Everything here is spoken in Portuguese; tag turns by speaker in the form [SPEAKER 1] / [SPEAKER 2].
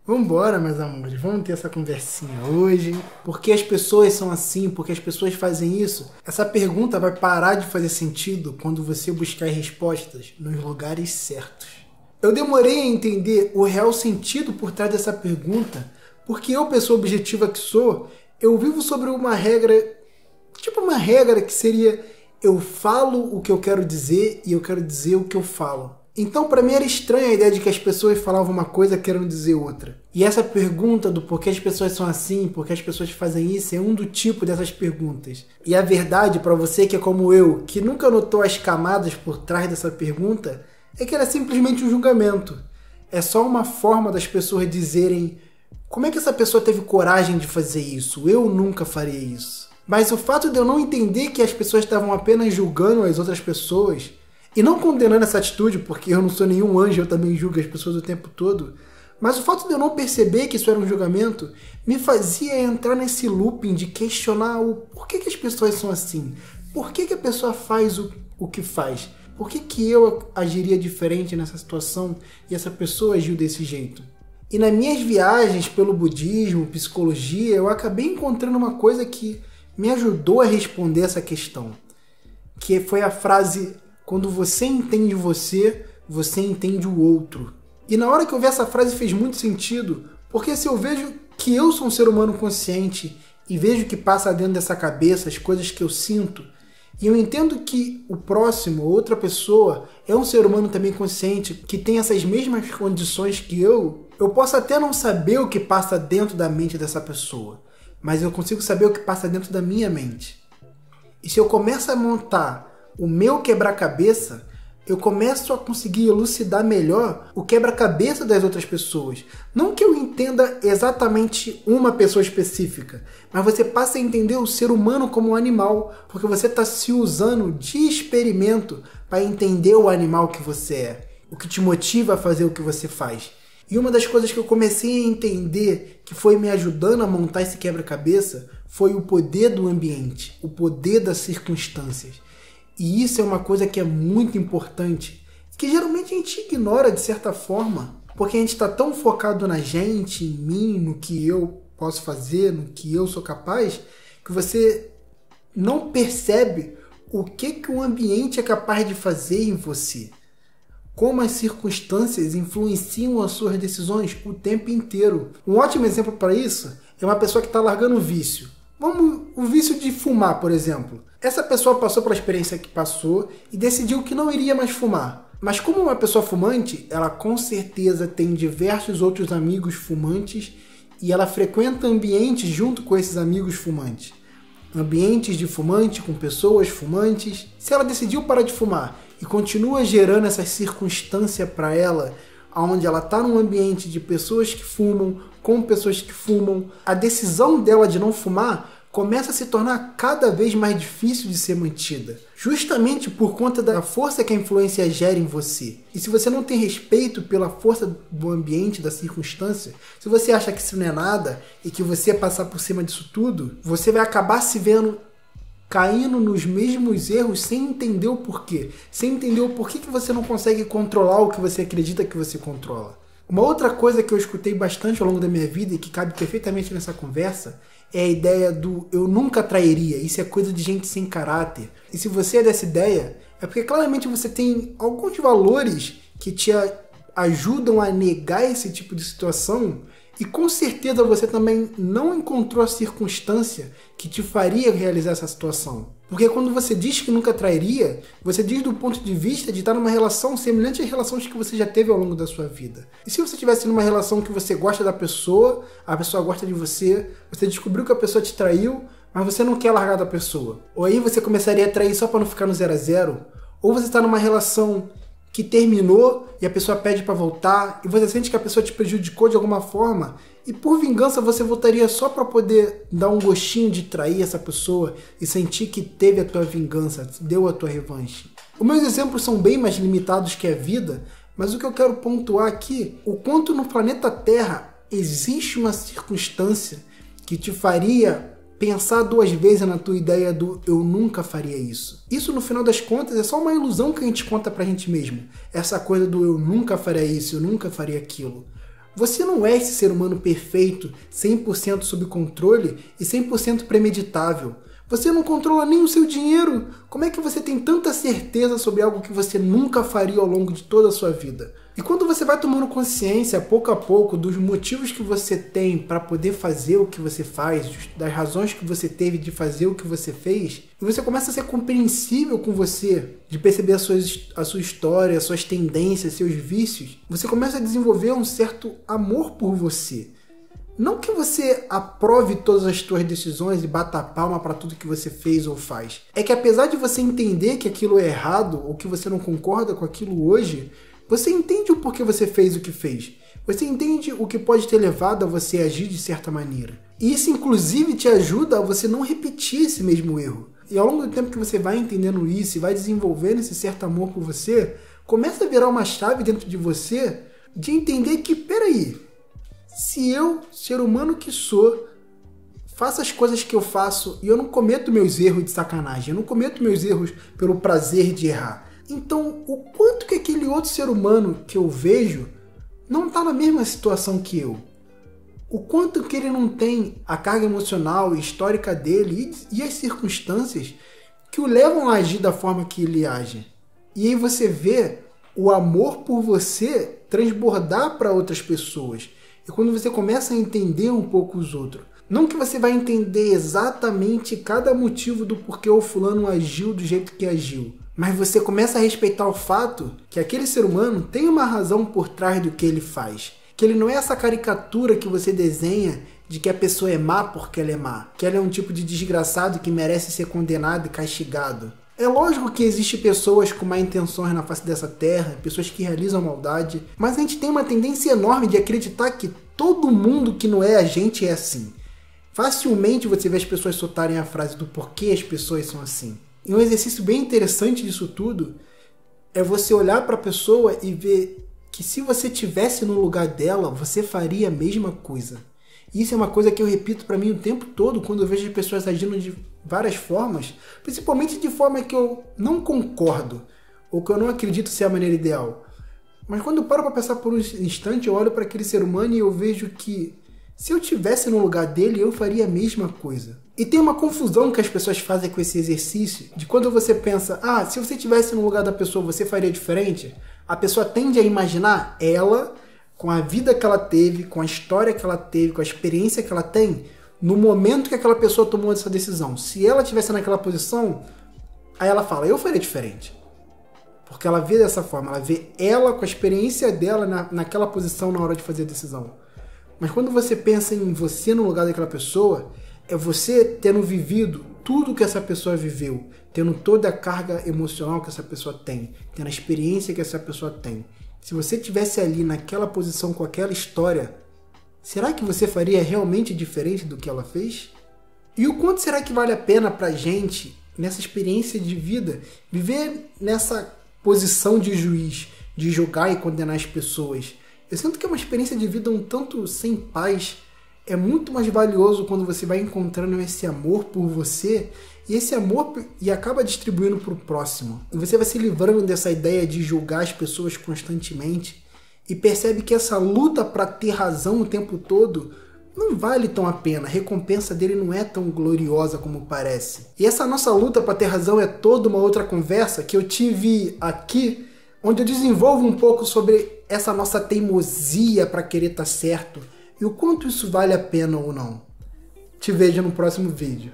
[SPEAKER 1] Vambora, meus amores, vamos ter essa conversinha hoje. Por que as pessoas são assim? Por que as pessoas fazem isso? Essa pergunta vai parar de fazer sentido quando você buscar respostas nos lugares certos. Eu demorei a entender o real sentido por trás dessa pergunta, porque eu, pessoa objetiva que sou, eu vivo sobre uma regra, tipo uma regra que seria: eu falo o que eu quero dizer e eu quero dizer o que eu falo. Então, para mim era estranha a ideia de que as pessoas falavam uma coisa querendo dizer outra. E essa pergunta do porquê as pessoas são assim, porquê as pessoas fazem isso, é um do tipo dessas perguntas. E a verdade, para você que é como eu, que nunca notou as camadas por trás dessa pergunta, é que ela é simplesmente um julgamento. É só uma forma das pessoas dizerem: como é que essa pessoa teve coragem de fazer isso? Eu nunca faria isso. Mas o fato de eu não entender que as pessoas estavam apenas julgando as outras pessoas, e não condenando essa atitude, porque eu não sou nenhum anjo, eu também julgo as pessoas o tempo todo, mas o fato de eu não perceber que isso era um julgamento me fazia entrar nesse looping de questionar o porquê que as pessoas são assim, por que a pessoa faz o que faz, por que eu agiria diferente nessa situação e essa pessoa agiu desse jeito. E nas minhas viagens pelo budismo, psicologia, eu acabei encontrando uma coisa que me ajudou a responder essa questão, que foi a frase: quando você entende você, você entende o outro. E na hora que eu vi essa frase fez muito sentido, porque se eu vejo que eu sou um ser humano consciente e vejo o que passa dentro dessa cabeça, as coisas que eu sinto, e eu entendo que o próximo, outra pessoa, é um ser humano também consciente, que tem essas mesmas condições que eu posso até não saber o que passa dentro da mente dessa pessoa, mas eu consigo saber o que passa dentro da minha mente. E se eu começo a montar o meu quebra-cabeça, eu começo a conseguir elucidar melhor o quebra-cabeça das outras pessoas. Não que eu entenda exatamente uma pessoa específica, mas você passa a entender o ser humano como um animal, porque você está se usando de experimento para entender o animal que você é, o que te motiva a fazer o que você faz. E uma das coisas que eu comecei a entender, que foi me ajudando a montar esse quebra-cabeça, foi o poder do ambiente, o poder das circunstâncias. E isso é uma coisa que é muito importante, que geralmente a gente ignora de certa forma, porque a gente está tão focado na gente, em mim, no que eu posso fazer, no que eu sou capaz, que você não percebe o que o ambiente é capaz de fazer em você. Como as circunstâncias influenciam as suas decisões o tempo inteiro. Um ótimo exemplo para isso é uma pessoa que está largando o vício. O vício de fumar, por exemplo. Essa pessoa passou pela experiência que passou e decidiu que não iria mais fumar. Mas como uma pessoa fumante, ela com certeza tem diversos outros amigos fumantes e ela frequenta ambientes junto com esses amigos fumantes. Ambientes de fumante com pessoas fumantes. Se ela decidiu parar de fumar e continua gerando essa circunstância para ela, onde ela está num ambiente de pessoas que fumam, com pessoas que fumam, a decisão dela de não fumar começa a se tornar cada vez mais difícil de ser mantida, justamente por conta da força que a influência gera em você. E se você não tem respeito pela força do ambiente, da circunstância, se você acha que isso não é nada e que você passar por cima disso tudo, você vai acabar se vendo caindo nos mesmos erros sem entender o porquê, sem entender o porquê que você não consegue controlar o que você acredita que você controla. Uma outra coisa que eu escutei bastante ao longo da minha vida e que cabe perfeitamente nessa conversa é a ideia do eu nunca trairia, isso é coisa de gente sem caráter. E se você é dessa ideia, é porque claramente você tem alguns valores que te ajudam a negar esse tipo de situação e com certeza você também não encontrou a circunstância que te faria realizar essa situação. Porque quando você diz que nunca trairia, você diz do ponto de vista de estar numa relação semelhante às relações que você já teve ao longo da sua vida. E se você estivesse numa relação que você gosta da pessoa, a pessoa gosta de você, você descobriu que a pessoa te traiu, mas você não quer largar da pessoa. Ou aí você começaria a trair só para não ficar no 0 a 0, ou você está numa relação que terminou e a pessoa pede para voltar e você sente que a pessoa te prejudicou de alguma forma e por vingança você voltaria só para poder dar um gostinho de trair essa pessoa e sentir que teve a tua vingança, deu a tua revanche. Os meus exemplos são bem mais limitados que a vida, mas o que eu quero pontuar aqui, o quanto no planeta Terra existe uma circunstância que te faria pensar 2 vezes na tua ideia do eu nunca faria isso. Isso, no final das contas, é só uma ilusão que a gente conta pra gente mesmo. Essa coisa do eu nunca faria isso, eu nunca faria aquilo. Você não é esse ser humano perfeito, 100% sob controle e 100% premeditável. Você não controla nem o seu dinheiro. Como é que você tem tanta certeza sobre algo que você nunca faria ao longo de toda a sua vida? E quando você vai tomando consciência, pouco a pouco, dos motivos que você tem para poder fazer o que você faz, das razões que você teve de fazer o que você fez, e você começa a ser compreensível com você, de perceber a sua história, as suas tendências, seus vícios, você começa a desenvolver um certo amor por você. Não que você aprove todas as suas decisões e bata a palma para tudo que você fez ou faz. É que apesar de você entender que aquilo é errado ou que você não concorda com aquilo hoje, você entende o porquê você fez o que fez. Você entende o que pode ter levado a você agir de certa maneira. E isso inclusive te ajuda a você não repetir esse mesmo erro. E ao longo do tempo que você vai entendendo isso e vai desenvolvendo esse certo amor por você, começa a virar uma chave dentro de você de entender que, peraí, se eu, ser humano que sou, faço as coisas que eu faço e eu não cometo meus erros de sacanagem, eu não cometo meus erros pelo prazer de errar. Então, o quanto que aquele outro ser humano que eu vejo não está na mesma situação que eu? O quanto que ele não tem a carga emocional e histórica dele e as circunstâncias que o levam a agir da forma que ele age? E aí você vê o amor por você transbordar para outras pessoas. E quando você começa a entender um pouco os outros, não que você vai entender exatamente cada motivo do porquê o fulano agiu do jeito que agiu, mas você começa a respeitar o fato que aquele ser humano tem uma razão por trás do que ele faz. Que ele não é essa caricatura que você desenha de que a pessoa é má porque ela é má. Que ela é um tipo de desgraçado que merece ser condenado e castigado. É lógico que existem pessoas com má intenções na face dessa terra, pessoas que realizam maldade, mas a gente tem uma tendência enorme de acreditar que todo mundo que não é a gente é assim. Facilmente você vê as pessoas soltarem a frase do porquê as pessoas são assim. E um exercício bem interessante disso tudo é você olhar para a pessoa e ver que se você estivesse no lugar dela, você faria a mesma coisa. Isso é uma coisa que eu repito para mim o tempo todo quando eu vejo as pessoas agindo de várias formas, principalmente de forma que eu não concordo ou que eu não acredito ser a maneira ideal. Mas quando eu paro para pensar por um instante, eu olho para aquele ser humano e eu vejo que se eu estivesse no lugar dele, eu faria a mesma coisa. E tem uma confusão que as pessoas fazem com esse exercício, de quando você pensa, se você estivesse no lugar da pessoa, você faria diferente? A pessoa tende a imaginar ela, com a vida que ela teve, com a história que ela teve, com a experiência que ela tem, no momento que aquela pessoa tomou essa decisão. Se ela estivesse naquela posição, aí ela fala, eu faria diferente. Porque ela vê dessa forma, ela vê ela com a experiência dela naquela posição na hora de fazer a decisão. Mas quando você pensa em você no lugar daquela pessoa, é você tendo vivido tudo que essa pessoa viveu, tendo toda a carga emocional que essa pessoa tem, tendo a experiência que essa pessoa tem. Se você estivesse ali naquela posição com aquela história, será que você faria realmente diferente do que ela fez? E o quanto será que vale a pena pra gente, nessa experiência de vida, viver nessa posição de juiz, de julgar e condenar as pessoas? Eu sinto que é uma experiência de vida um tanto sem paz. É muito mais valioso quando você vai encontrando esse amor por você e esse amor e acaba distribuindo para o próximo. E você vai se livrando dessa ideia de julgar as pessoas constantemente e percebe que essa luta para ter razão o tempo todo não vale tão a pena. A recompensa dele não é tão gloriosa como parece. E essa nossa luta para ter razão é toda uma outra conversa que eu tive aqui, onde eu desenvolvo um pouco sobre essa nossa teimosia para querer estar certo e o quanto isso vale a pena ou não. Te vejo no próximo vídeo.